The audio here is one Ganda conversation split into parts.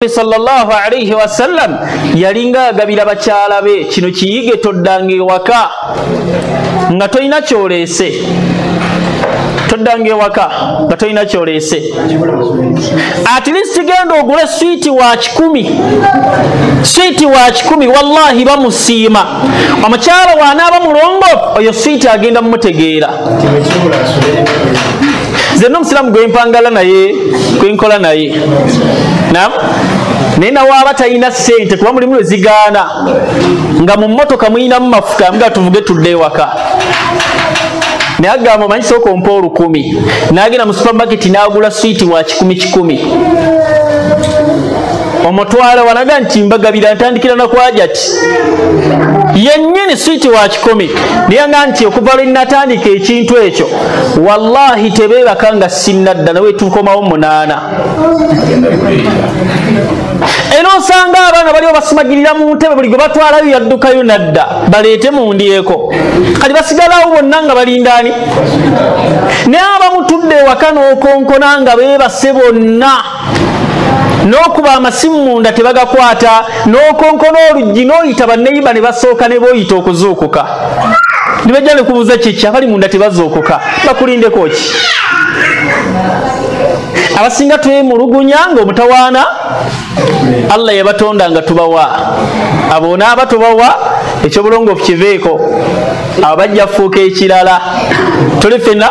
sallallahu alayhi wa sallam yalinga agabira bakyala be kino kiyige toddange ewaka nga tolina kyolese toddange ewaka nga tolina kyolese at least genda ogule switi wa 10 wallahi bamusiima omukyala wanaaba mulongo oyo switi agenda mumutegeera zenno musiramu gwempangala naye gwenkola naye naam nena waba talina ssente kuba mulimu lwezigaana nga mu mmotoka muyinamu mafuta nga tuvuge tudde ewaka naye agamba omanyi sooka ompa 10,000 n'agenda mu supamaketi n'agula switi wa 10 omutwala wanaga nti mbagabira ntandikira nakwajati yennyini switi wa 10 naye nga nti okuva lwe natandika ekintu ekyo wallahi tebeebaka nga sinnadda nawe tukomawo 8 era osanga abaana baliwo basumagirira mu ntebe buli gwe batwalayo yaddukayo nadda baleete mundyeko kati basigalawo bonna nga balindaani naye abamutudde ewaka n'okonkona nga beebase bonna n'okuba amasimu munda tebagakwata n'okonkona oluggi n'oyita banneyiba ne basooka ne booyita okuzuukuka ne bajja ne kubuuza kiki abali munda tebazuukuka bakulindeko ki abasinga twemulugunya ng'omutawaana Allah yabatonda nga tubawa abo n'aba tubawa ekyobulongoofu kiveeko abajja fuuka ekirala tuli fenna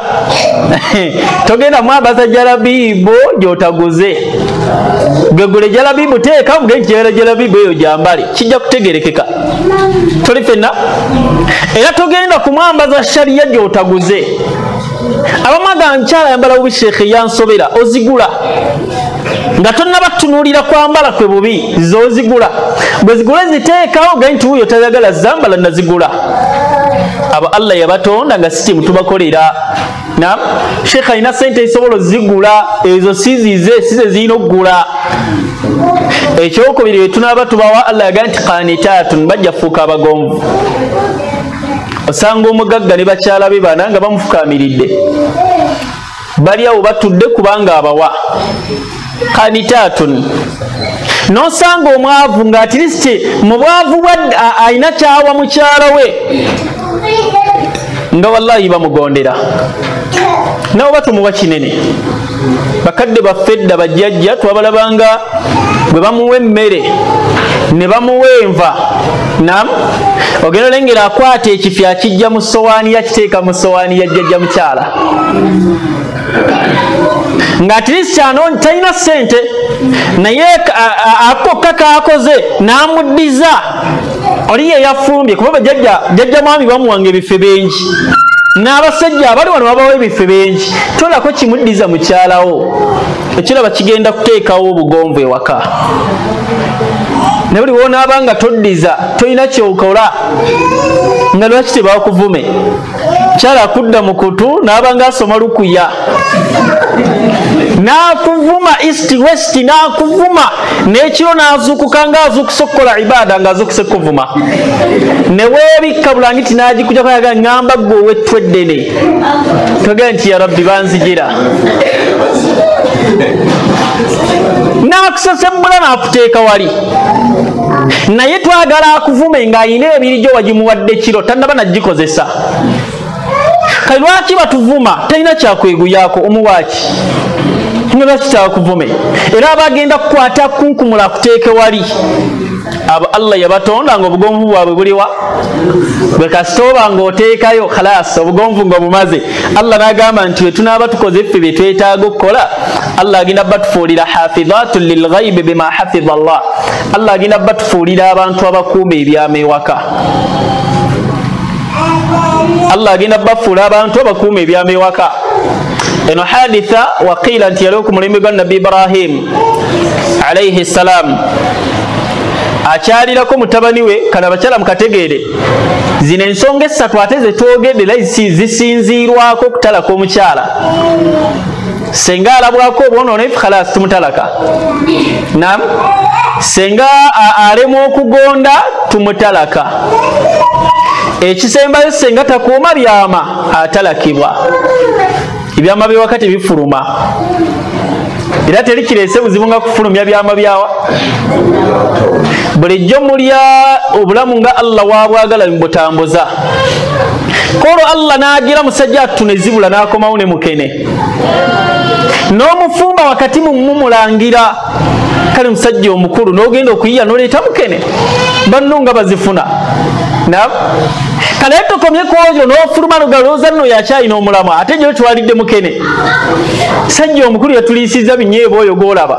togenda mwabaza jalabibu gyotaguze gwegule jalabibu teeka mugenkyera jalabibu eyo jambale kijja kutegerekeka tuli fenna era togenda kumwambaza shariya gyotaguze abamaga nkyala yambala bubi sheekhe yansobera ozigula nga tonnabatunuulira kwambala kwe bubi zozigula bwe zigula ziteekawo gayi nti wuyo tayagala zambala nazigula abo Allah yabatonda nga sitimu tubakolera na sheekhe alina sente ezisobola ozigula ezo sizize zirina okugula ekyokubiri bwe tunaaba tubawa Allah yagaa nti qanitatun bajja fuuka abagonvu osanga omugagga ne bakyala be bana nga bamufukaamiridde bali awo batudde kubanga abawa qanitatun nosanga omwavu nga atilisiti mu bwavu bwa alina kyawa mukyala we nga wallahi bamugondera nabo batumuwa kinene bakadde baffe edda bajjajja twabalabanga bwe bamuwa emmere ne bamuwa enva nam ogenda olengera akwata ekifi akijja mu sowaani yakiteeka mu sowaani ya jjajja mukyala nga atilisi anoonyi talina ssente naye akokka kaakoze n'amuddiza oli ye yafumbye kuba jjajja mwami bamuwanga ebife bengi n'abasajja abali wano babawo ebife bengi tolako kimuddiza mukyalawo ekiraba kigenda kuteekawo obugonvu ewaka ne buli wonaaba nga toddiza tolina kyokola nga lwaki tebakuvume kyala akudda mu kutu n'aba nga asoma lukuya n'akuvuma east west n'akuvuma n'ekiro n'azuukuka ng'azuukuse okukola ibaada ng'azuukuse kuvuma ne weebikka bulangiti n'agikuja kwayaga ŋŋamba ggwe ow'ettweddene togera nti ya rabbi banzigira n'akusesembula n'akuteeka wali naye twagala akuvume ng'ayina ebiri gyo wagimuwadde kiro tannaba nagikozesa kale lwaki batuvuma talina kyakweguyaako omuwaaki lwaki kyakuvume era abagenda kukwata kunkumula akuteeke wali abo Allah yabatonda nga obugonvu bwabwe buliwa bwe kasita oba ng'oteekayo khalas obugonvu nga bumaze Allah n'agamba nti bwe tunaaba tukoze ffe bye twetaaga okukola Allah agenda batufuulira hafidhatun lilghaibi bima hafidha Allah Allah agenda batufuulira abantu abakuuma ebyama ewaka Allah agenda bafuula abantu abakuuma ebyama ewaka eno haditha waqiila nti yaliwo ku mulembe gwa nabbi Ibrahim alayhi salam akyalirako mutabani we kana abakyala mukategeere zino ensonga essatu ate zetwogedde era zisinziirwako okutalaka omukyala senga alabwako obwonoona ife khalas tumutalaka nam senga alema okugonda tumutalaka ekisembayo senga takuuma byama atalakibwa ebyama byewaka tebifuluma era terikirese buzibu nga kufulumya byama byawa bulijjo mulya obulamu nga Allah wabwagala mbutambuza kolo Allah nagira musajja atunezibula nakomawo ne mukene n'omufumba wakati mumulangira kale musajja omukulu n'ogenda okuyiya n'oleeta mukene banno nga bazifuna na kale tokomye kwojo n'ofuluma lugalooza nno yakyalina omulama ate gyo twalidde mukene sajja omukulu yatulisiza binyeebo oyo golaba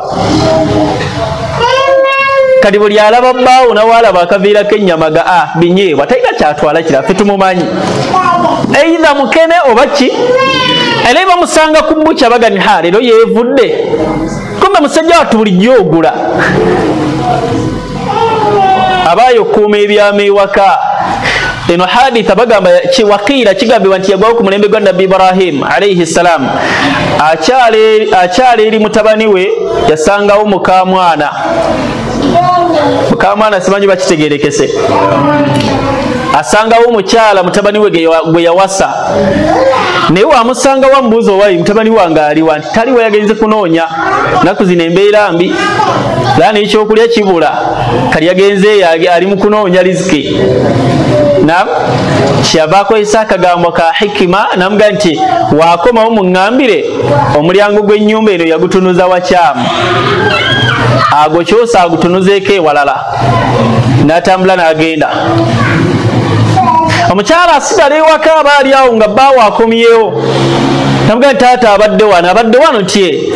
kati buli alaba bbaawo nawalaba akaviirako ennyamaga binyeebwa talina kyatwala kirafe tumumanyi eitha mukene oba ki era bamusanga ku bukya bagani leero yeevudde kumbe musajja wattu bulijjo ogula abaayo okuuma ebyama ewaka eno haditha bagamba wakiira kigambibwa nti yagwawo ku mulembe gwa nabbi Ibrahim alayhi salam akyala eri mutabani we yasangawo mukamwana simanyi bakitegerekese asangawo mukyala mutabani we gwe yawasa naye wamusanga wamubuuza owali mutabani wange aliwa nti taliwo yagenze kunoonya naku zino embeera mbi era n'ekyokulya kibula kali yagenze ali mu kunoonya riziki kyava akozesa akagambo ka hikima namuga nti wakomawo muŋŋambire omulyango gw'ennyumba eno yagutunuza wakyamu ago kyosa agutunuzeeko ewalala n'atambula n'agenda omukyala asigala ewaka abaali awo nga bbaawo akomyewo namuga nti taata abadde wano nti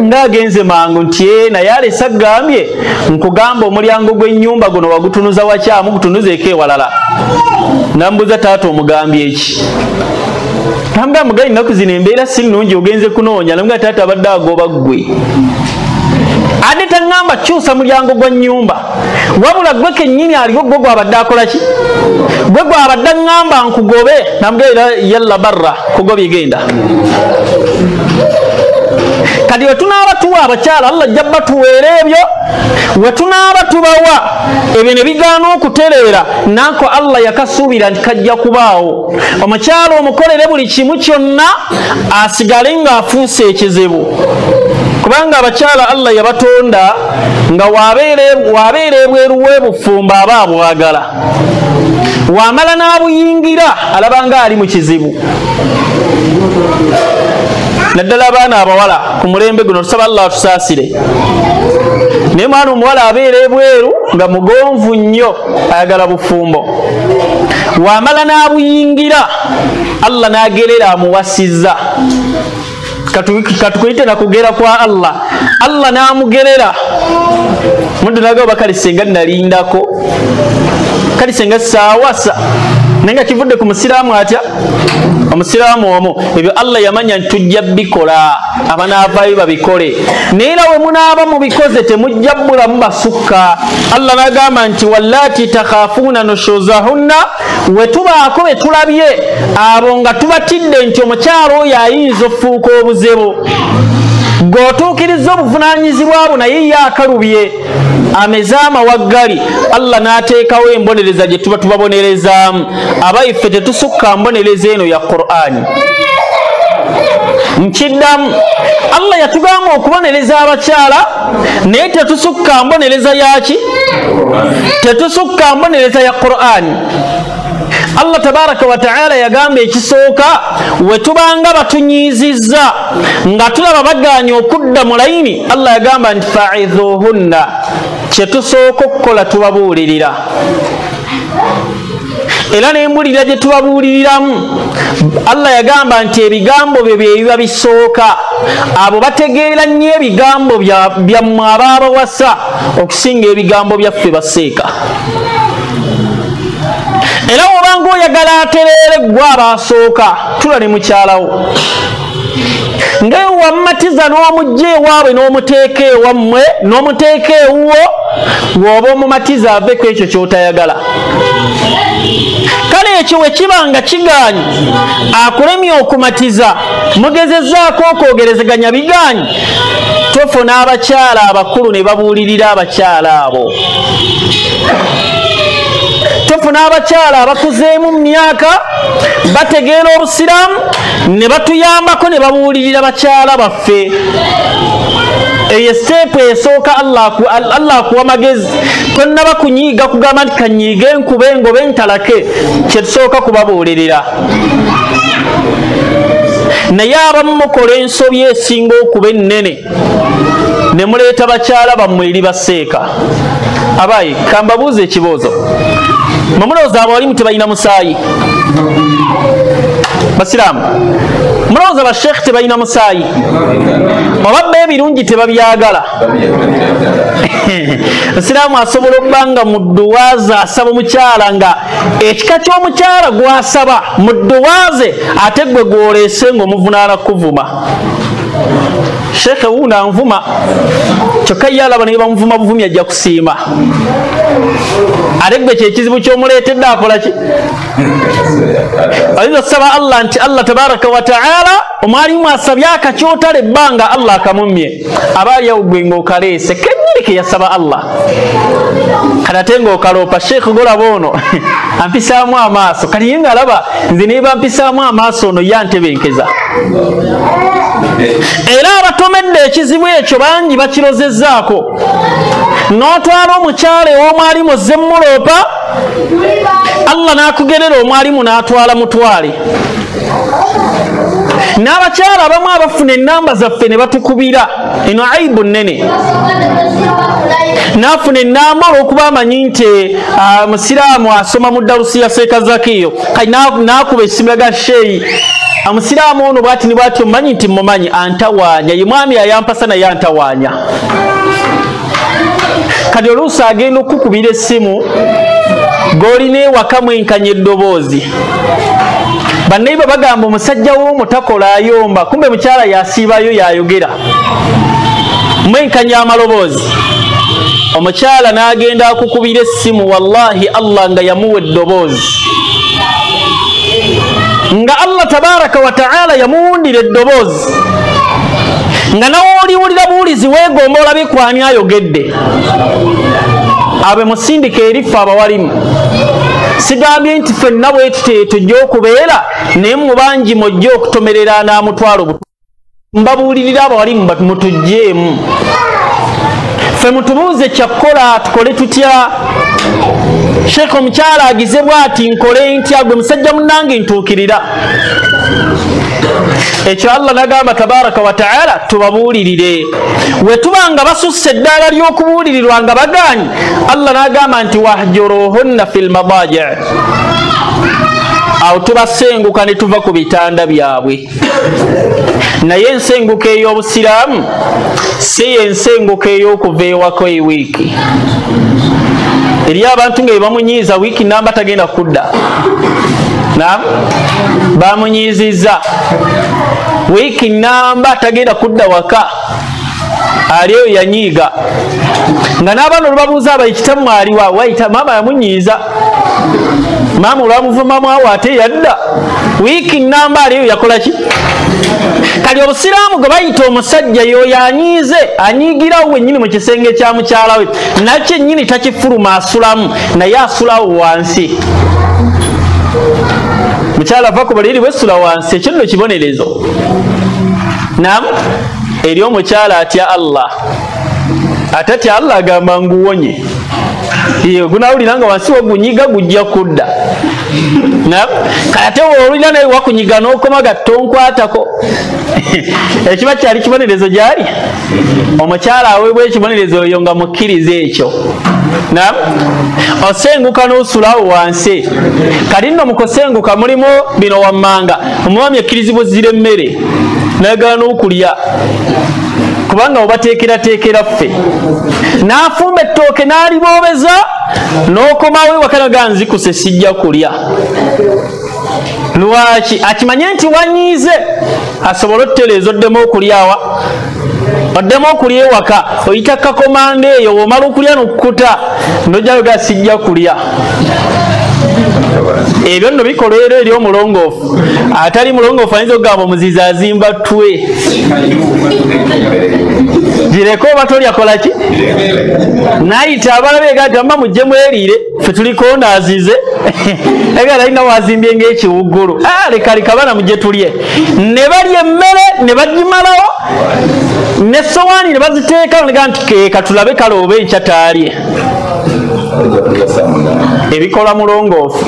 ndaagenze mangu nti naye alese agambye nkugamba omulyango gw'ennyumba guno wagutunuza wakyamu gutunuzeeko ewalala nambuuza taata omugambye eki namuga mugayi nnaku zino embeera si nnungi ogenze kunoonya namuga taata abadde agoba ggwe ate taŋŋamba kyusa mulyango gwa nnyumba wabula gwe kennyini aliwo gwe gwabadde akola ki gwe gwabadde aŋŋamba nkugobe namugaira yalla barra kugobye genda kati wetunaaba tuwa abakyala Allah ajja batuweera ebyo wetunaaba tubawa ebyo ne bigaana okutereera nako Allah yakasuubira nti kajja kubaawo omukyala omukolere buli kimu kyonna asigale ng'afuuse ekizibu kubanga abakyala Allah yabatonda nga wabeera ebweru w'ebufumba aba abwagala wamala n'abuyingira alabanga ali mu kizibu naddala abaana abawala ku mulembe guno tusaba Allah atusaasire naye mwana omuwala abeera ebweru nga mugonvu nnyo ayagala bufumbo wamala n'abuyingira Allah n'agerera amuwasizza katukuyite nakugera kwa Allah n'amugerera muntu nagamba kale senga nalindako kale senga saawasa nenga kivudde ku musiraamu atya omusiraamu omu ebyo Allah yamanya ntujja bikola abanaavaayo babikole neera we munaaba mubikoze temujja bulamu basukka Allah nagamba nti wallati takhafuna nushuzahunna wetubaako betulabye abo nga tubatidde nti omukyalo oyo ayinza okufuuka obuzibu g'otuukiriza obuvunaanyizibwa abo naye ye akalubye ameze amawaggali Allah n'ateekawo embonereza gye tuba tubabonerezaamu abayiffe tetusukka mbonereza eno ya Qur'ani nkiddamu Allah yatugamba okubonereza abakyala naye tetusukka mbonereza yaki tetusukka mbonereza ya Qur'ani Allah tabaraka wa ta'ala yagamba ekisooka wetubanga batunyiizizza nga tulaba baganye okudda mu layini Allah yagamba nti fa'idhuhunna kyetusooka okukola tubabuulirira era n'embulirira gye tubabuuliriramu Allah yagamba nti ebigambo bye biba bisooka abo bategeera nnyo ebigambo byammwe abaabawasa okusinga ebigambo byaffe baseeka era obanga oyagala atereere gwe abasooka tula ne mukyalawo ngayo wammatiza n'omujja ewaabwe n'omuteeka ewammwe n'omuteeka ewuwo bw'oba omumatiza aveko ekyo ky'otayagala kale ekyo we kiba nga kigaanyi akulemye okumatiza mugezezzaako okwogerezeganya bigaanyi tofuna abakyala abakulu ne babuulirira abakyala abo tofuna abakyala abakuzeemu mu myaka bategeera obusiraamu ne batuyambako ne babuulirira bakyala baffe eyo step esooka Allah akuwa magezi tonnaba kunyiiga kugamba nti kanyiige nkube ngobe ntalake kyetusooka kubabuulirira naye abamu mukola ensobi esinga okuba ennene ne muleeta bakyala bammwe eri baseeka abayi kambabuuza ekibuuzo mulowooza abawalimu tebalina musaayi basiraamu mulowooza basheekh tebalina musaayi obabba ebirungi tebabyagala basiraamu asobola okuba nga mu dduwaaze asaba omukyala nga ekika ky'omukyala gwasaba mu dduwaaze ate gwe gwoleese ng'omuvunaana kuvuma sheekhe wuuno anvuma kyokka ye alaba naye bamuvuma buvumi ajja kusiima ate gwe kyekizibu ky'omuleetedde akola ki ayinza okusaba Allah nti Allah tabaraka wa taala omwalimu asabye akakyotala ebbanga Allah akamumye abaali awo gwe ng'okaleese kennyini ke yasaba Allah kati ate ng'okaloopa sheekhe golaba ono ampisaamu amaaso kati ye ng'alaba nze naye bampisaamu amaaso ono ye antebenkeza era abatomedde ekizibu ekyo bangi bakirozezzaako n'otwala omukyala ew'omwalimu ozze muloopa Allah n'akugerera omwalimu n'atwala mutwale n'abakyala abamu abafuna ennamba zaffe ne batukubira eno aibu nnene n'afuna ennamba olw'okuba amanyi nti musiraamu asoma mu darusi ya Seeka Zakiyo kati n'akuba essimu yaga sheeyi omusiraamu ono bwati ni bwati omumanyi nti mumanyi antawaanya ye mwami ayampasa naye antawaanya kati oluusi agenda okukubira essimu g'olina ewaka mwenkanya eddoboozi banneiba bagamba omusajja w'omutakola ayomba kumbe mukyala yasiibayo yayogera mwenkanya amaloboozi omukyala n'agenda akukubira essimu wallahi Allah nga yamuwa eddoboozi nga Allah tabaraka wa taala yamuwundira eddoboozi nga nawe oliwulira buwulizi weegomba olabe kwani ayogedde abe musindika eriffe abawalimu sigambye nti ffenna bwetu tujja okubeera naye mu bangi mujja okutomerera n'amutwalo mbabuulirira abawalimu mutujjeemu ffe mutubuuze kyakkola tukole tutya sheekh omukyala agize bw'ati nkole ntya gwe musajja munnange ntuukirira ekyo Allah nagamba tabaraka wa taala tubabuulirire we tubanga basusse eddaala ly'okubuulirirwa nga bagaanyi Allah nagamba nti wahjuruhunna fil madaji' awo tubasenguka ne tuva ku bitanda byabwe naye ensenguka ey'obusiraamu si yensenguka ey'okuva ewaka ewiiki eri abantu nga bebamunyiiza wiiki namba tagenda kudda naam bamunyiizizza wiiki namba tagenda kudda waka aliyo yanyiiga nga n'abaana olubabuuza abayi kitammwe aliwa wayita maama yamunyiiza maama olwamuvumamu awo ate yadda wiiki namba aliyo yakola ki kali obusiraamu gwe bayita omusajja yoyo anyiize anyiigirawo wennyini mu kisenge kya mukyala we nakyo ennyini takifuluma asulamu naye asulawo wansi mukyala ava ku buliri bwessula wansi ekyo nno kibonerezo nam eri omukyala atya Allah atatya Allah agamba nguwonye gunawulira nga wansi wagunyiga gujja kudda kate woolulira naye wakunyiga n'okoma gattonkwatako ekiba kyali kibonerezo gyali omukyala aweebwa ekibonerezo oyo nga mukkiriza ekyo osenguka n'osulawo wansi kati nno mukusenguka mulimu bino wammanga omwami ekkirizibwa zira emmere nayagala n'okulya kubanga obateekerateekera ffe n'afumba ettooke n'aliboobeza n'okomawo ewakanaga nzikuse sijja kulya lwaki akimanye nti wanyiize asobole otutereeza oddemu okulyawa oddemu okulya ewaka oyita kakomanda eyo womala okulya n'okkuta nojjayoga sijja kulya ebyo nno bikolera eri omulongoofu atali mulongoofu ayinza okugamba omuzizi azimba twe gireko oba tolyakolaki nayita abalabe gagamba mujje mweriire fe tuliko naazize egala alina wazimbye ng'ekiwuggulu leka bana mujje tulye ne balya emmere ne bagimalawo n'essowaani ne baziteeka nega nti keeka tulabe kale oba enkya taalye ebikola mulongoofu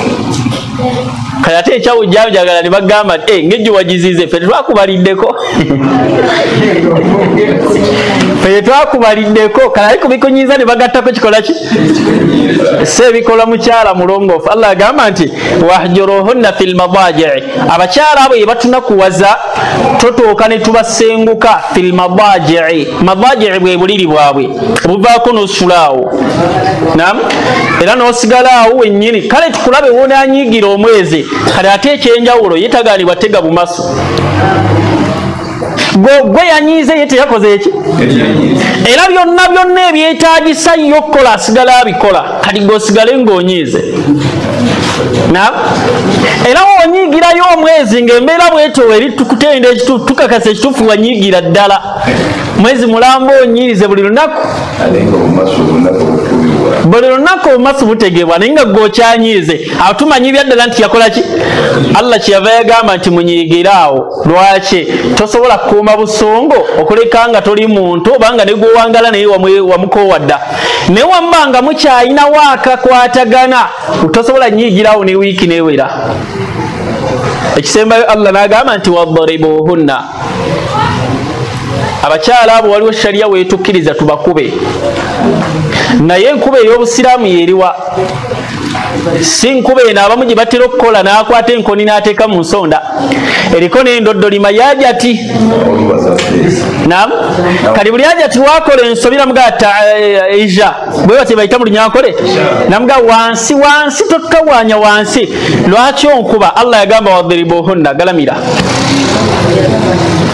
kale ate ekyawujjawujjagala ne bagamba ng'ejjo wagizize fe tetwakubaliddeko fe tetwakubaliddeko kale ali kubikunyiza ne bagattako kikolaki se ebikola mukyala mulongoofu Allah agamba nti wahjuruhunna fil madaaji'i abakyala abo ye batunakuwaza totooka ne tubasenguka fil madaaji'i bwe buliri bwabwe obuvaako n'osulaawo era n'osigala awo wennyini kale tukulabe wonaanyiigira omwezi kale ate ekyenjawulo yetagaanibwa tega bumaso gwe yanyiize ye teyakoze eki era byonna ebyetaagisa yo okukola asigala abikola kati gweosigale ng'onyiize era wonyiigirayo omwezi ng'embeera bwetyo eri tukutenda tukakasa ekituufu wanyiigira ddala mwezi mulamba onyiirize buli lunaku obumasu butegebwa naye nga gwokyanyiize awo tumanyibya ddala nti yakolaki Allah kyeyava yagamba nti munyiigire awo lwaki tosobola kukuuma busongo okuleka nga toli muntu obanga ne gwowangala naye wamukowadda naye wamba nga mukyayinawo akakwatagana tosobola nyiigirawo ne wiiki newera ekisembayo Allah n'agamba nti wadribuhunna abakyala abo waliwo shariya wetukkiriza tubakube naye enkuba ey'obusiraamu yeriwa si nkuba eno abamu gye batera okukola n'akwata enkoni n'ateeka mu nsonda eriko n'endoddolima yajati kali buli ajati wakola ensobi namugata eja bwe bati bayita mu lunyakole namuga wansi totawanya wansi lwaki onkuba Allah yagamba wadribuhunna galamira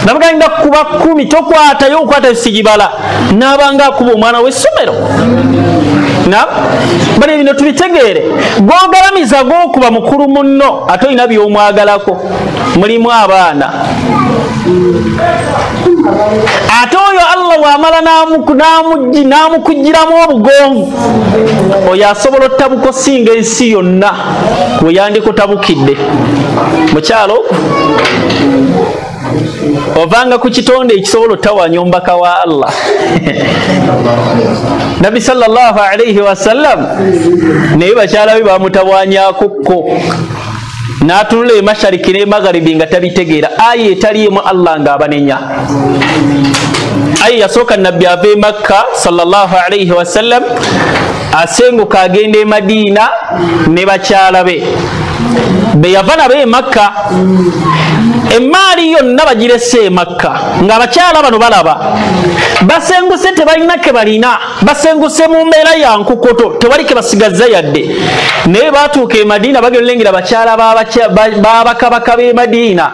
namuganda kuba 10 tokwatayo okwata sigibala nabanga kuba omwana w'essomero bali bino tubitegeere gwogalamiza gwokuba mukulu munno ate olina byomwagalako mulimu abaana ate oyo Allah wamala n'amukugiramu obugonvu oyo asobola ottabuko singa ensi yonna weyandikutabukidde mukyalo ovanga ku kitonde ekisobola ottawanya omubaka wa Allah Nabi sallallahu alayhi wasallam naye bakyala be bamutabwanyakukko n'atunula emashariki n'emagharibi nga tabitegeera aya etaliimu Allah ng'abanenya aya yasooka nabbi ava e Makka sallallahu alayhi wasallam asenguka agenda e Madiina ne bakyala be yava nabo e Makka emaali yonna bagirese e Makka ng'abakyala bano balaba basenguse tebalina ke balina basenguse mu mbeera ya nkukoto tewali ke basigaza yadde naye baatuuka e Madiina bagelengera bakyala babakabaka b'e Madiina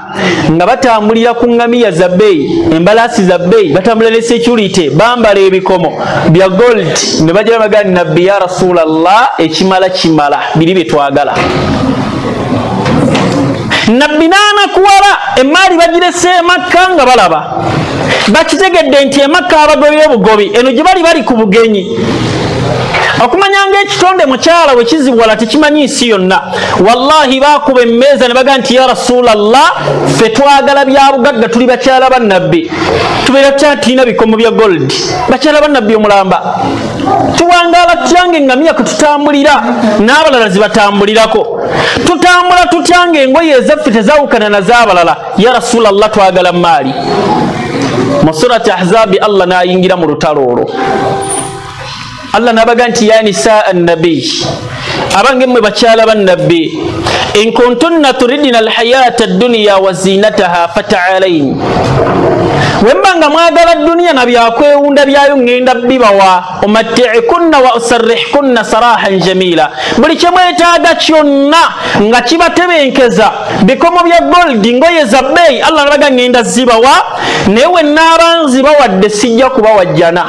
nga batambulira ku ngamiya za bbeeyi embalaasi za bbeeyi batambulira ne security bambala ebikomo bya gold ne bagira bagani nabbi ya Rasulallah ekimala kimala biri bye twagala nabbi n'anakuwala emaali bagirese e Makka nga balaba bakitegedde nti e Makka abagobi obugobi eno gye bali ku bugenyi okumanya ng'ekitonde mukyala we kizibwala tekimanyi nsi yonna wallahi bakuba emmeeza ne baga nti ya Rasulallah ffe twagala bya bugagga tuli bakyala ba nabbi tubeera tyatina bikomo bya gold bakyala ba nabbi omulamba tuwangaala tutyange engamiya kwe tutambulira n'abalala zibatambulirako tutambula tutyange engoye ezaffe tezawukana na z'abalala ya Rasulallah twagala maali mu surati Ahzaabi Allah n'ayingira mu lutalo olwo Allah nabaga nti ya nisaa an-nabi abange mmwe bakyala ba nabbi in kuntunna turidina alhayata ad-dunya wa zinataha fata'alayn wembanga mwagala dunia na byakwewunda byayo ngenda bibawa umatti'kunna wa usarrihkunna sarahan jamila buli kyemwetaaga kyonna nga kibatebenkeza bikomo bya gold ngoye za bei Allah nabaga ngenda zibawa newe n'abanzi bawadde sijja kubawajjana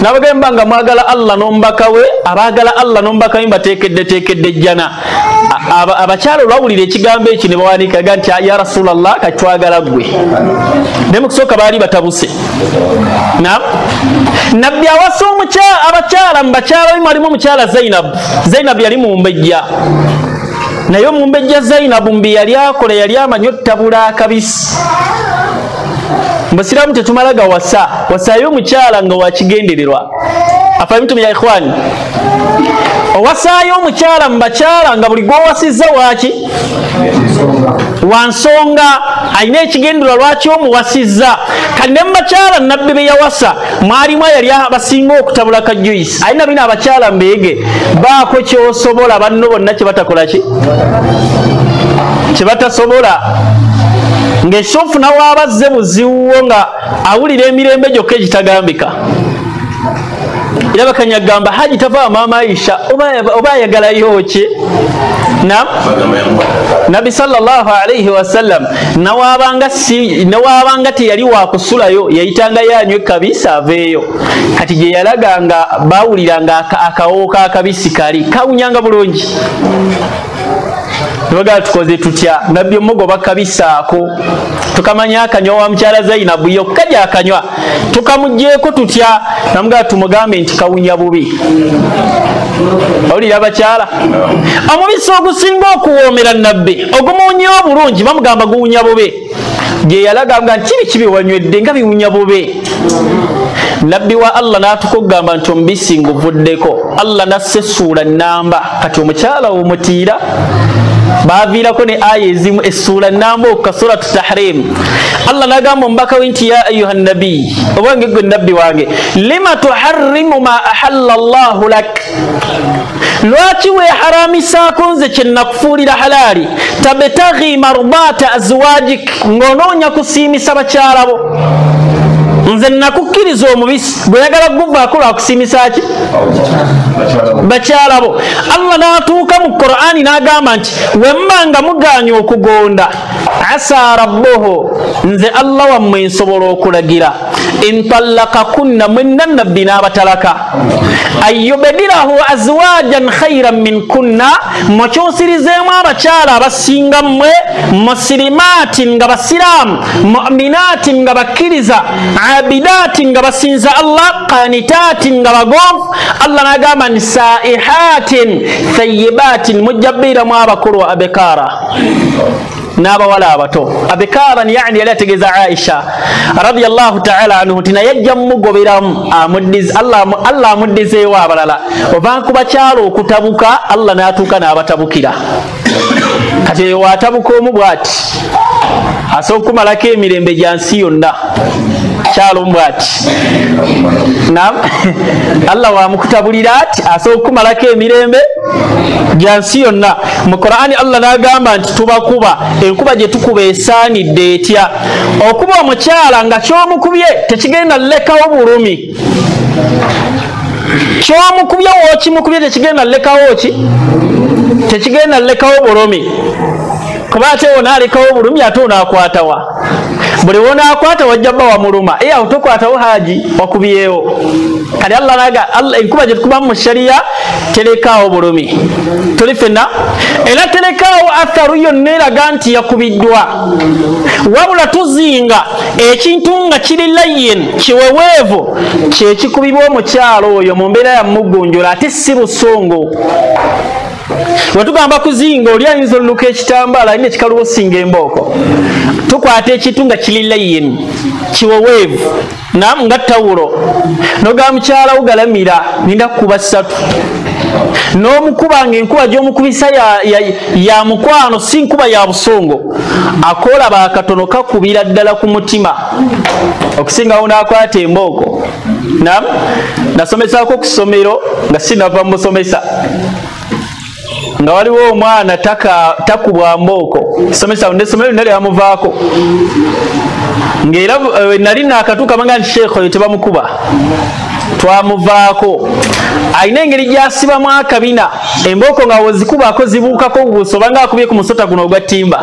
nabagamba nga mwagala Allah n'ombaka we abagala Allah n'ombaka we batekedde jjana abakyala olwawulira ekigambo ekyo ne bawanikaga nti ya Rasulallah katwagala gwe ne mu kusooka baali batabuse nabbi awasa abakyala mu bakyala mwalimu omukyala Zainab yali mumbejja naye omumbejja Zainab mbi yali akola yali amanyi otabula akabisi Mbasiramu tetumalaga wasayo omukyala nga wakigendererwa afahimtum ya ikhwani owasayo omukyala mu bakyala nga buli gwowasizza waki wansonga alina ekigendererwa lwaki omuwasizza kati ne mu bakyala nabbi be yawasa mwalimu yali abasinga okutabula ka juice alina bina abakyala mbeege baako kyosobola banno bonna kyebatakola ki kyebatasobola ng'esofu nawe abazze buziwuwo nga awulira emirembe gyokka egitagambika era bakanyagamba haji tava maama Aisha oba ayagalayo ki Nabi sallallahu alayhi wasallam nawabanga teyali wakusulayo yayitanga yanywe kabisa aveeyo kati gye yalaganga bawuliranga akawooka akabisi kali kawunyanga bulungi Tubaga tukoze tutya nabbi omugoba kabisaako tukamanya akanywa wa mkyala Zainabu yokka akanywa tukamujjeeko tutya namuga tumugambe nti kawunya bubi awulira abakyala omubisi ogusinga okuwoomera nabbi ogumuwunya obulungi bamugamba guwunya bube gye yalaganga nti kibi wanywedde nga biwunya bube nabbi wa Allah natukugamba nti omubisi nguvuddeko Allah nassesuula namba kati omukyala omutiira bavirako ne aya ezimu essula namba okukasura tutahrim Allah nagamba omubaka we nti ya ayuha nabi obange gwe nabbi wange lima tuharrimu ma ahalla Allahu lak lwaki weharamisaako nze kyenakufuulira halali tabtaghi mardata azwajik ng'onoonya kusiimisa bakyalabo nze nakukkiriza omubisi gweyagala guvaako lwakusiimisa ki bakyalabo Allah n'atuuka mu Qur'ani n'agamba nti wemmanga muganye okugonda asa rabbuhu nze Allah wammwe nsobola okulagira intallaqakunna mwenna nabbi n'abatalaka ayyubdirahu azwajan khayran minkunna mukyusirizeemu abakyala abasinga mmwe musilimatin nga basiraamu mu'minatin nga bakkiriza abidatin nga basinza Allah qanitatin nga bagonfu Allah n'agamba ni saihatin thayyibatin mujabiramu abakulu abekara n'abawala abato abekaran yani yali ategeeza Aisha radiyallahu ta'ala anhu tina yajja mugoberamu Allah amuddizeewo abalala oba kubakyala okutabuka Allah n'atuuka n'abatabukira kati watabuka omu bw'ati asooka okumalako emirembe gya nsi yonna kyalo mbwati nam Allah wamukutabulira ati asooka okumalako emirembe gya nsi yonna mu Qur'ani Allah n'agamba nti tubakuba enkuba gye tukuba esaanidde etya okuba omukyala nga kyomukubye tekigenda lekawo bulumi kyomukubye wookimukubye tekigenda lekawo ki tekigenda lekawo bulumi kuba ate wonaalekawo bulumi ate onaakwatawa buli wonaakwata wajja bba wamuluma awo tokwatawo haji wakubyewo kati Allah naga enkuba gye tukubamu mu shariya telekaawo bulumi tuli fenna era telekaawo atharu yonna eraga nti yakubiddwa wabula tuzinga ekintu nga kiri layin kiweweevu kyekikubibwa omukyalo oyo mu mbeera ya mugunjola ate si busongo wetugamba kuzinga oli ayinza oluka ekitambaala alina ekikalu osinga embooko tukwata ekintu nga kiri layin kiweweevu nam nga tawulo noga mukyala ugalamira ninda kukuba 3 n'omukuba ng'enkuba gy'omukubisa ya mukwano si nkuba ya busongo akola bakatono kakubira ddala ku mutima okusingawo n'akwata embooko nam nasomesaako ku ssomero nga sinava musomesa nga waliwo omwana takubwa mbooko somesa ndesomero nali amuvaako ng'era nali naakatuuka manga nti sheekh oyo tebamukuba twamuvaako alina engeri gyasibamu akabina embooko nga wezikubaako zibuukako buusoba nga akubye ku musota guno ogwa ttimba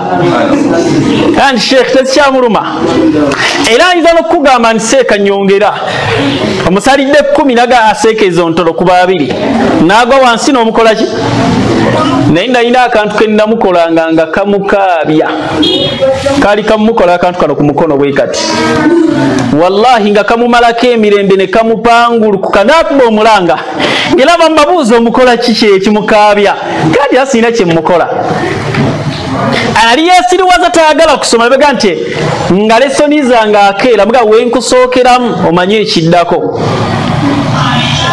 kandi sheekh tezikyamuluma era ayinza n'okukugamba nti seeka nyongera omusalidde 10 naga aseeka ezo ntolo ku 2 n'agwa wansi n'omukola ki naye nalina akantu ke nnamukolanga nga kamukaabya kaali kamukola akantu kano ku mukono bwe kati wallahi nga kamumalako emirembe ne kamupangulukuka n'akuba omulanga era bamubuuza omukola kiki ekimukaabya kandi asiina kyemukola ali yeesiriwaza tayagala kusoma bega nti nga lesoni zange akeera muga wenkusookeramu omanye ekiddako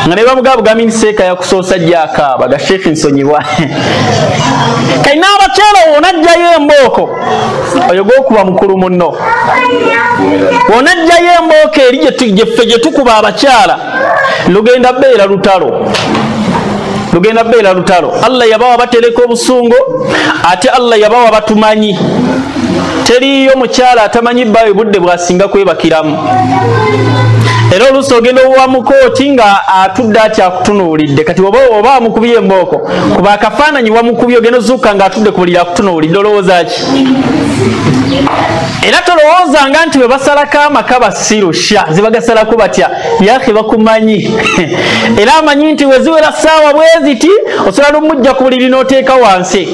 nga ne bamugabugambi nti seeka yakusoosa gyakaaba ga sheekh nsonyiwa kayina abakyala wonajjayo embooko oyo gwokuba mukulu munno wonajjayo embooko eri gyeffe gye tukuba abakyala lugenda beera lutalo Allah yabawa batereka obusungo ate Allah yabawa batumanyi teriyo mukyala atamanyi bawe budde bwasinga kwebakiramu era oluusi ogenda owa mukooti nga atudde ati akutunuulidde kati oba amukubye embooko kuba akafaananyi wamukubye ogenda ozuuka nga atudde ku buliri akutunuulidde olowooza ki era tolowoozanga nti bwe basalako amaka basirusha zibagasalako batya yaahi bakumanyi era amanyi nti weziwera ssaawa bweziti osobola n'omujja ku buliri n'oteeka wansi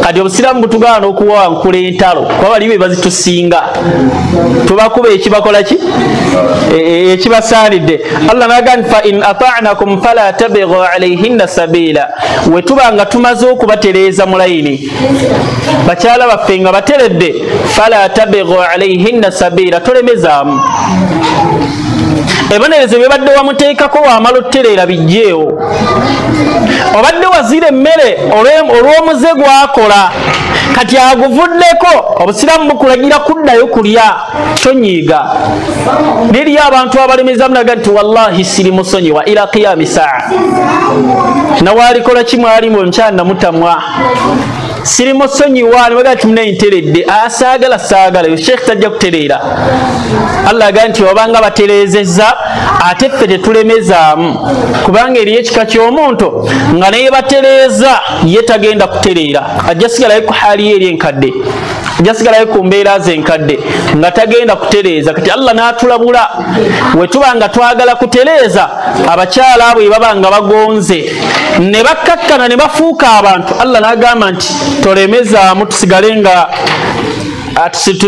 kati obusiraamu butugaana n'okuwawankula entalo kuba bali be bazitusinga tubakuba ekibakola ki ekibasaanidde Allah naga nti fa in ata'nakum fala tabighu alayhinna sabila we tuba nga tumaze okubatereeza mu layini bakyala baffe nga bateredde fala tabighu alayhinna sabila tolemezaamu ebibonerezo bye badde wamuteekako wamala ottereera bijjeewo obadde wazira emmere olw'omuze gwakola kati aguvuddeko obusiraamu bukulagira kuddayo kulya tonyiiga neriyo abantu abalemeza munaga nti wallahi siri musonyiwa ila qiyami saa nawalikola kimwalimu nkyana mutamwa siri musonyiwa nibaga nti munayinteredde saagala sheekh tajja kutereera Allah aga nti obanga batereezezza ate ffe tetulemezaamu kubanga eriyo ekika ky'omuntu nga naye batereeza ye tagenda kutereera ajja sigalayo ku haali ye eri enkadde ajja sigalayo ku mbeera ze enkadde nga tagenda kutereeza kati Allah n'atulabula we tuba nga twagala kutereeza abakyala abo baba nga bagonze ne bakkakkana ne bafuuka abantu Allah n'agamba nti tolemezaamu tusigale nga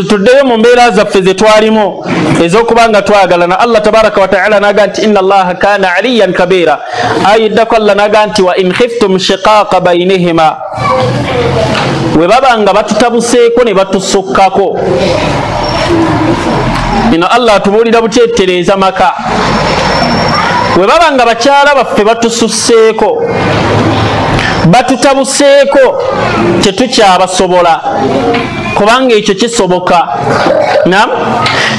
tuddeyo mu mbeera zaffe ze twalimu ez'okubanga twagalana Allah tabaraka wa ta'ala naga nti inna Allaha kana aliyan kabira ayiddako Allah naga nti wa in khiftum shiqaqa bainihima we baba nga batutabuseeko ne batusukkako ino Allah atubuulira buteetereeza maka we baba nga bakyala baffe batususseeko batutabuseeko tetukyabasobola kubanga ekyo kisoboka nam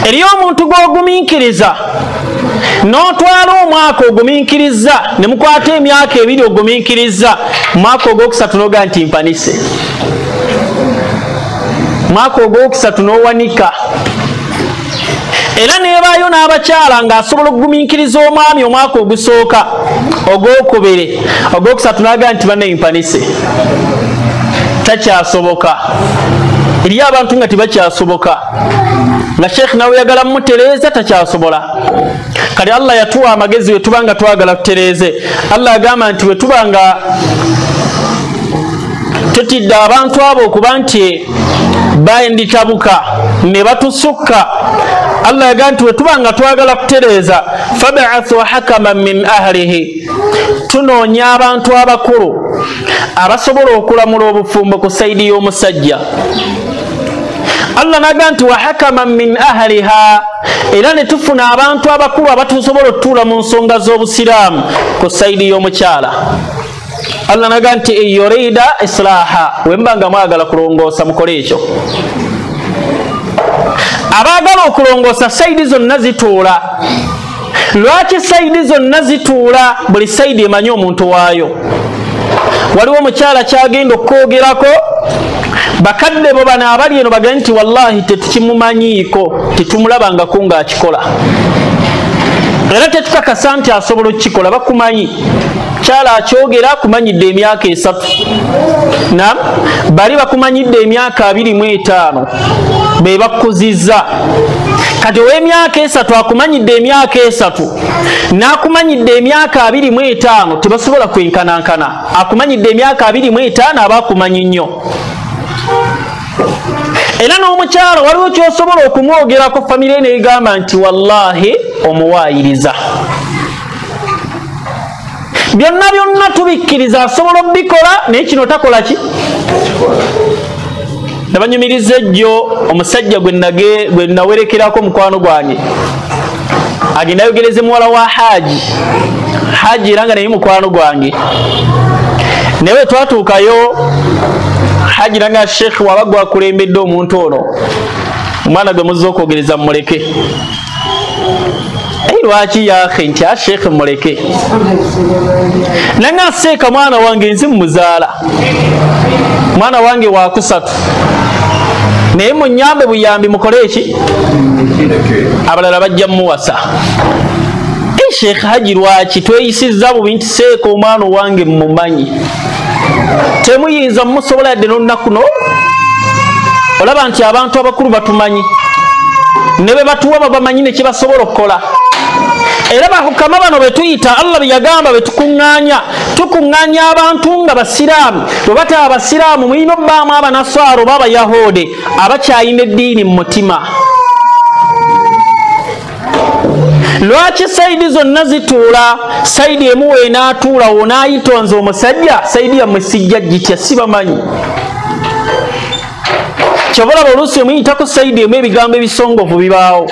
eriyo omuntu gw'ogumiikiriza n'otwala omwaka ogumiikiriza ne mukwata emyaka 2 ogumiikiriza mwaka ogwokusatu noga nti mpanise mwaka ogwokusatu n'owanika era nebaayo n'abakyala ng'asobola okugumiikiriza omwami omwaka ogusooka ogwokubiri ogwokusatu naga nti banne mpanise takyasoboka eriyo abantu nga tibakyasobola nga sheekh nawe yagala mutereeza takyasobola kale Allah yatuwa amagezi we tubanga twagala tutereeze Allah agamba nti we tubanga tutidde abantu abo okuba nti bayinditabuka ne batusukka Allah yagamba nti we tubanga twagala kutereeza fab'athu hakaman min ahlihi tunoonya abantu abakulu abasobola okulamula obufumbo ku sayidi y'omusajja Allah naga nti wa hakaman min ahliha era ne tufuna abantu abakulu abatusobola otuula mu nsonga z'obusiraamu ku sayidi y'omukyala Allah naga nti yorida islaha wemba nga mwagala kulongoosa mukole ekyo abaagala okulongoosa sayidi zonna zituula lwaki sayidi zonna zituula buli sayidi emanyi omuntu waayo waliwo omukyala kyagenda okwogerako bakadde bo bano abali eno bagenda nti wallahi tetukimumanyiiko tetumulabangako ng'akikola era tetukakasa nti asobola okukikola bakumanyi kyala akyogera akumanyidde emyaka 3 nam bali bakumanyidde emyaka 25 be bakuzizza kati ow'emyaka 3 akumanyidde emyaka 3 n'akumanyidde emyaka 25 tebasobola kwenkanankana akumanyidde emyaka 25 aba akumanyi nnyo era n'omukyalo waliwo kyosobola okumwogerako famire neegamba nti wallahi omuwaayiriza byonna tubikkiriza asobola obikola naye kino takola ki nabanyumiriza ejjo omusajja gwe nawerekerako mukwano gwange agenda ayogereze muwala wa haji era nga naye mukwano gwange naye twatuukayo haji nanga sheekh waba gwakulembedde omuntu ono omwana gwe muzza okwogereza muleke lwaki yakhe nti sheekh muleke nanga seeka mwana wange nzi mumuzaala mwana wange wakusatu naye munyambe buyambi mukole eki abalala bajja mumuwasa sheekh haji lwaki tweyisizza bubi nti seeka omwana wange mumumanyi temuyinza mumusobola yadde n'olunaku no olaba nti abantu abakulu batumanyi ne be batuwa babamanyi ne kyebasobola okukola era bakukama bano betuyita Allah byagamba betukuŋŋaanya abantu nga basiraamu bwe bataba abasiraamu mulina obbaamu abanaswaro oba abayahode abakyalina eddiini mu mutima lwaki saidi zonna zituula saidi emu weenaatuula wonaayitonze omusajja saidi yammwe sijja gitya sibamanyi kyobalaba oluusi emuyitako saidi emu ebigambo ebisongovu bibaawo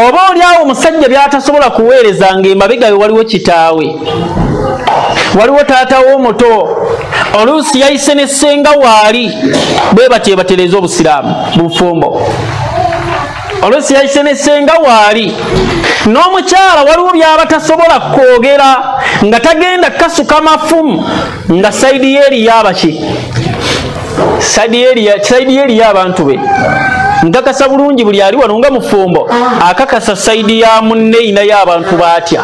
oba oliawo omusajja byatasobola kuweereza ng'emabega we waliwo kitaawe waliwo taata w'omuto oluusi yayise ne ssenga waali bwe batye batereeza obusiraamu bufumbo oluusi yayise ne ssenga waali n'omukyala waliwo byaba tasobola kwogera nga tagenda kasuka mafumu nga saidi yeeri yabaki saidi yeeri y'abantu be nkakasa bulungi buli ali wano nga mufumbo akakasa saidi ya munne inayo abantu baatya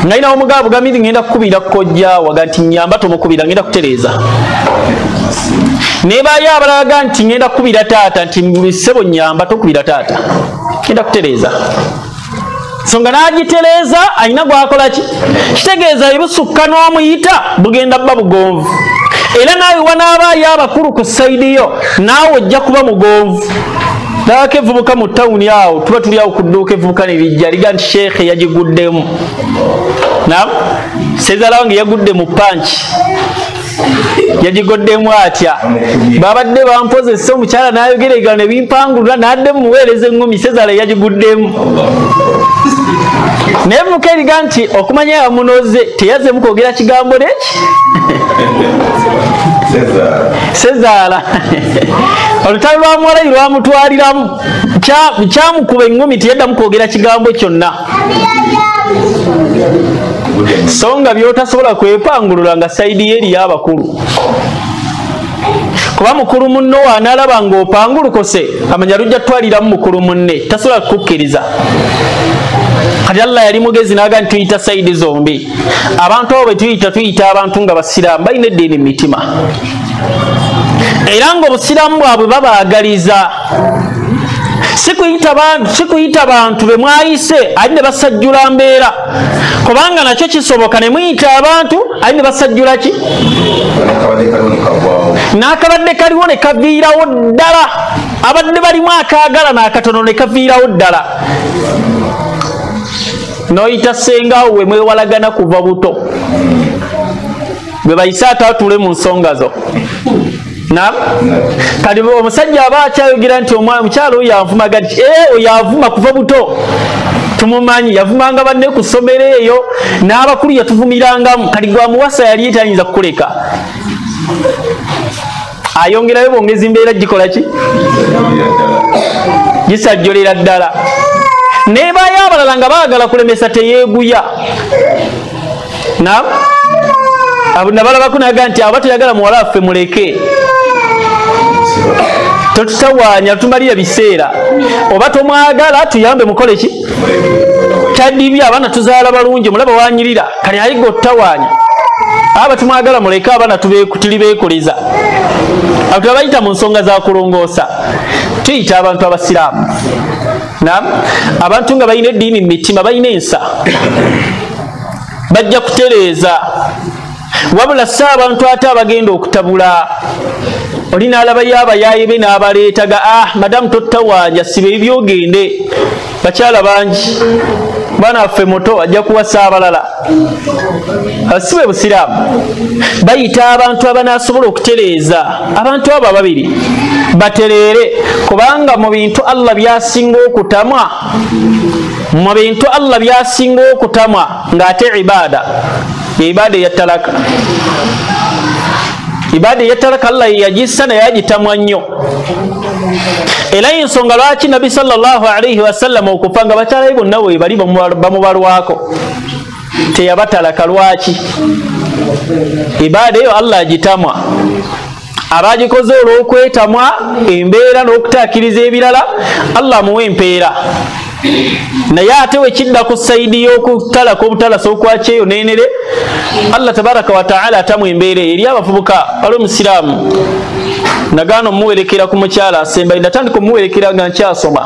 nalina omugabo gamiri ngenda kukubira kojja waga nti nyamba tomukubira ngenda kutereeza nebayo abalaga nti ngenda kukubira taata nti sebo nyamba tokubira taata ngenda kutereeza songa n'agitereeza alina gwakola ki kitegeeza ebusukka n'omuyita bugenda bba bugonvu era naawe wanaabayo abakulu ku saidi yo naawe ojja kuba mugonvu naako evubuka mu tawuni awo tuba tuli awo ku dduuka evubuka ne lijja liga nti sheekhe yagiguddemu nam sezala wange yagudde mu panki yagigoddemu atya babadde bampozesa omukyala n'ayogera ebigambo ne bimpangulula n'adde mumuweereza eŋŋumi sezala yagiguddemu naye muka eriga nti okumanya yamunoze teyazemu kwogera kigambo neki sezaala olutalo lwa muwalayi lwamutwaliramu kyamukuba eŋŋumi tiyaddamu kwogera kigambo kyonna so nga byotasobola kwepangulula nga saidi yeeri y'abakulu kuba mukulu munno waanaalaba ng'opangulukose amanya lujja twaliramu mukulu munne tasobola kukukkiriza kati Allah yali mugezi naga nti tuyita saidi zombi abantu abo tuyita abantu nga basiraamu balina eddiini mu mitima era ng'obusiraamu bwabwe babaagaliza sikuyita bantu be mwayise ali ne basajjula mbeera kubanga nakyo kisoboka ne muyita abantu ali ne basajjula ki n'akabadde kaliwo ne kaviirawo ddala abadde balimu akaagala n'akatono ne kaviirawo ddala noyita ssengawo we mwewalagana kuva buto bwe bayise ataatule mu nsonga zo kati omusajja aba akyayogera nti omukyalo oyo yanvumaga nti oyo avuma kuva buto tumumanyi yavumanga banne ku ssomero eyo n'abakulu yatuvumirangamu kati gwamuwasa yali etayinza kukuleka ayongerayo bongezi mbeera gikola ki gisajjolera ddala nebayo abalala nga baagala kulemesa teyeeguya nabalabako naga nti aba toyagala muwala waffe muleke totutawaanya tumalira biseera oba tomwagala tuyambe mukole ki tadibya abaana tuzaala balungi mulaba wanyirira kali ayigo ottawaanya aba tumwagala muleke abaana tulibeekoleza abantu abayita mu nsonga za kulongoosa tuyita abantu abasiraamu abantu nga balina eddiini mu mitima balina ensa bajja kutereeza wabula si abantu ate abagenda okutabula oli n'alabayo abayaayi be n'abaleetaga madamu tottawaanya siba ebyogende bakyala bangi mwana waffe muto ajja kuwasa abalala asibe busiraamu bayita abantu abanaasobola okutereeza abantu abo ababiri batereere kubanga mu bintu Allah byasinga okutamwa ng'ate ibada eyattalaka ibada eyattalaka Allah yagissa naye agitamwa nnyo era ensonga lwaki nabbi sallallahu alaihi wasallam okufa nga bakyala be bonna bwe bali bamubalwako teyabatalaka lwaki ibada eyo Allah agitamwa abagikoze olw'okwetamwa embeera n'okutaakiriza ebirala Allah amuwa empeera naye ate wekidda ku sayidi y'okutalaka obutalasa okwakyeyo nenere Allah tabaraka wa taala atamu embeera eri abavubuka wali omusiraamu nagaana omuwerekera ku mukyala asembayo natandika omuwerekera nga nkyasoma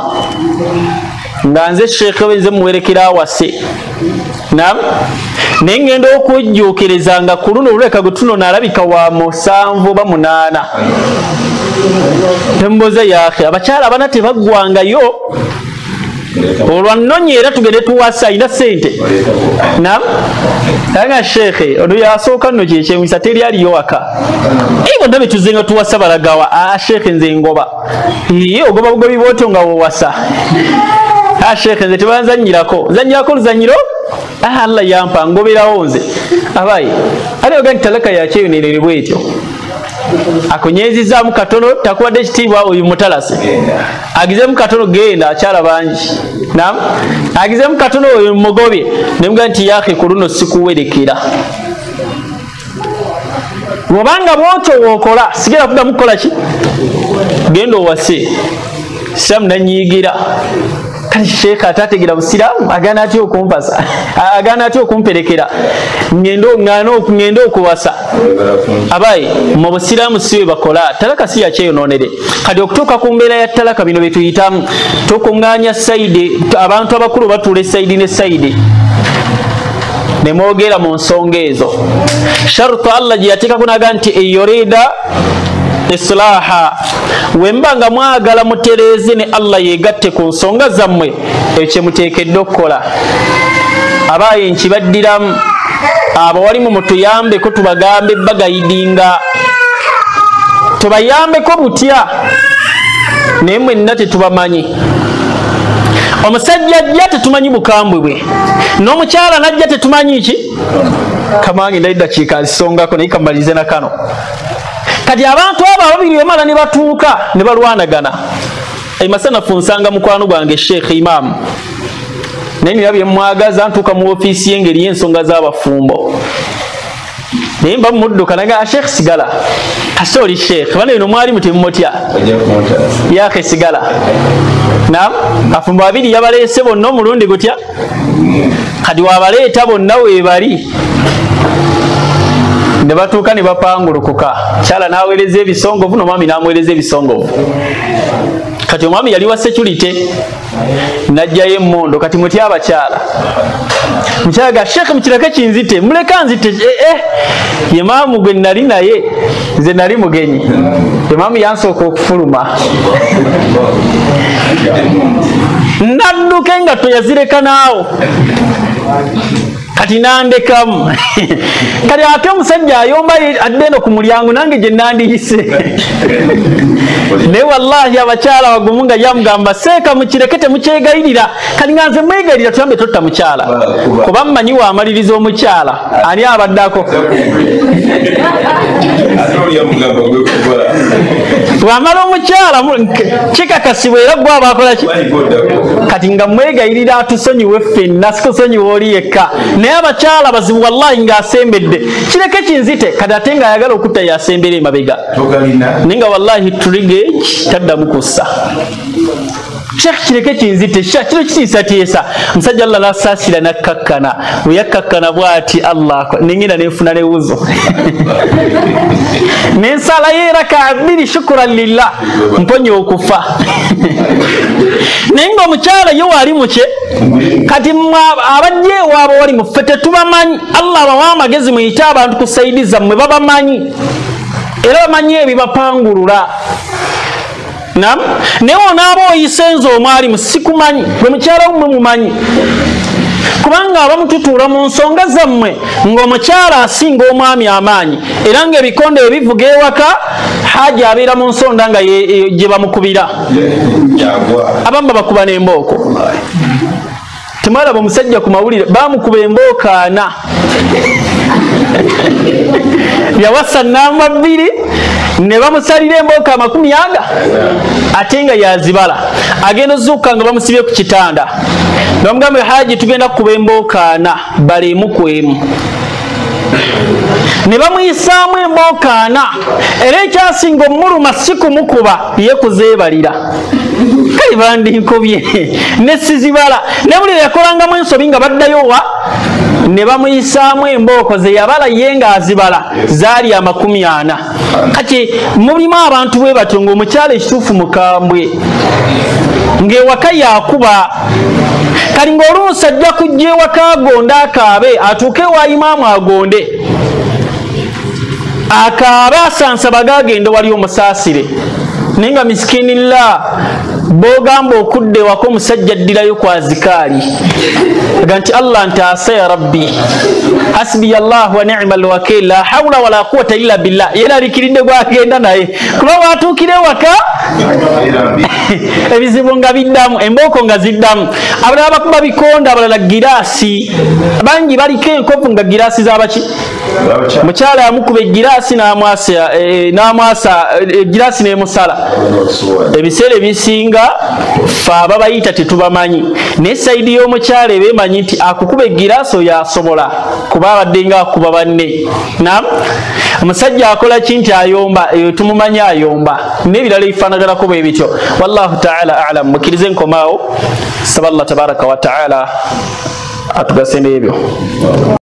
nga nze sheekhe we nze muwerekera awase naye ngenda okujjuukiriza nga ku luno oluleka gwe tuno naalabika wa 7 oba 8 tembuuza yaakhe abakyala abana tebaggwangayo olwannonye era tugende tuwasa alina ssente nga sheekhe ono yasooka nno kyekyemwisa teri aliyo waka bonna betuzenga tuwasa balagawa sheekhe nze ngoba ogoba bugobi bwotyo nga wowasa sheekhe nze tebanzanyirako luzanyiro Allah yampa ngoberawo nze abayi ate oga nti talaka yakyeyonerere bwetyo akonyezizaamu katono takuwadde ekitiibwa oyo mutalase agizemu katono genda akyala bangi agizemu katono oyo mugobye nemuga nti yaakhe ku luno sikuwerekera bwobanga bwotyo wookola sigera kuddamu kukola ki genda owase siraamu nanyiigira kati sheekha atategeera busiraamu agaana atya okumpasa agaana atya okumperekera ngenda okuwasa abayi mu busiraamu siwe bakola talaka si yakyeyonoonere kati okutuuka ku mbeera ya talaka bino byetuyitamu tukuŋŋaanya sayidi abantu abakulu batuula esayidi ne sayidi nemwogera mu nsonga ezo sharutu Allah gye yateekako naga nti eyorida islaha wemba nga mwagala mutereeze ne Allah yegatte ku nsonga zammwe ekyo muteekedde okukola abaye nkibaddiramu abo walimu mutuyambeko tubagambe bagayidinga tubayambeko butya naye mwenna tetubamanyi omusajja ajja tetumanyi bukambwe bwe n'omukyala najja tetumanyi ki kamangi ndali dakiika zisongako naye kamalize na kano kati abantu abo ababiri bemala ne batuuka ne balwanagana emasanafu nsanga mukwano gwange Sheikh Imam naye nirabye mwagaza ntuuka mu ofiisi y'engeri y'ensonga z'abafumbo naye mba mudduka naga Sheikh sigala ate oli Sheikh bana bino mwali mutemumutya yaakhe sigala afumbo babiri yabaleese bonna omulundi gutya kati wabaleeta bonna weebali ne batuuka ne bapangulukuka kyala n'aweereza ebisongovu n'omwami n'amuweereza ebisongovu kati omwami yali wa security najjayo emmondo kati mutya abakyala mukyala ga Sheikh mukireke kinzite muleka nzite ye maamu gwe nali naye nze nali mugenyi emaamu yansooka okufuluma nadduka engatto yazireka naawo kati nandekamu kati ate omusajja ayomba adde no ku mulyango nange gye nandiyise naye wallahi abakyala wagumu nga yamugamba seeka mukireke temukyegayirira kati nga nze mwegayirira tuyambe totta mukyala kuba mmanyi waamaliriza omukyala ani abaddako wamala omukyala kikakasibwa era gwe aba akola ki kati nga mwegayirira atusonyiwe ffenna sikusonyiwa oli yekka naye abakyala bazibu wallahi ng'asembedde kireke kinzite kati ate ng'ayagala okutta yasembera emabega naye nga wallahi trigage taddamu kussa kireke kinzite kino kitiisatiisa musajja Allah nasaasira nakkakkana bwe yakkakkana bw'ati Allah nengenda nenfuna newuzo nensalayo eraka 2 shukran lillah mponye okufa naye ng'omukyala ye wali muke kati abajja ewaabo wali muffe tetubamanyi Allah abawa amagezi muyite abantu ku saidi zammwe babamanyi era bamanyi ebibapangulula nam naye onaaba oyisenza omwali musikumanyi gwe mukyala mmwe mumanyi kubanga abamututuula mu nsonga zammwe ng'omukyala asinga omwami amaanyi era ng'ebikonde ebivuga ewaka haja abeera mu nsonda nga gye bamukubira abamu bakuba n'embooko temwalaba omusajja ku mawulire bamukuba embooka 4 yawasa namba 2 ne bamusalira embooka 40 ate nga yazibala agenda ozuuka nga bamusibye ku kitanda bamugambe haji tugenda kukuba embooka 4 balemu kwemu ne bamuyisaamu embooka 4 era ekyasinga omuluma si kumukuba ye kuzeebalira kale bandinkobye ne sizibala ne buli yakolangamu ensobi nga baddayo wa ne bamuyisaamu embooko ze yabala ye ng'azibala zaali 40 kati mulimu abantu bwe batyo ng'omukyala ekituufu mukambwe ng'ewaka yakuba kali ng'oluusi ajja kujja ewaka agonde akaabe atuuke ewa imaamu agonde akaabe asansaba gagende wali omusaasire naye nga misikinillah bogamba okudde ewaka omusajja addirayo kwa zikaali aga nti Allah ntaasa ya rabbi hasbiya Allah wa ni'mal wakil la hawla wala quwwata illa billah yeralikiridde gwagenda naye kuba watuukire ewaka ebizibu nga biddamu embooko nga ziddamu abalala bakuba bikonda abalala giraasi bangi baliko enkovu nga giraasi z'abaki mukyala yamukuba egiraasi n'amwasa egiraasi n'emusala ebiseera ebisinga fe ababayita tetubamanyi naye sayidi y'omukyala ebeemanyi nti akukuba egiraasi oyo asobola kuba abadde nga akuba banne nam omusajja akola ki nti ayomba eyo tumumanyi ayomba n'ebirala ebifaanaganako bwe bityo wallahu taala alam mukkirize nkomaawo saba Allah tabaraka wa taala atugase n'ebyo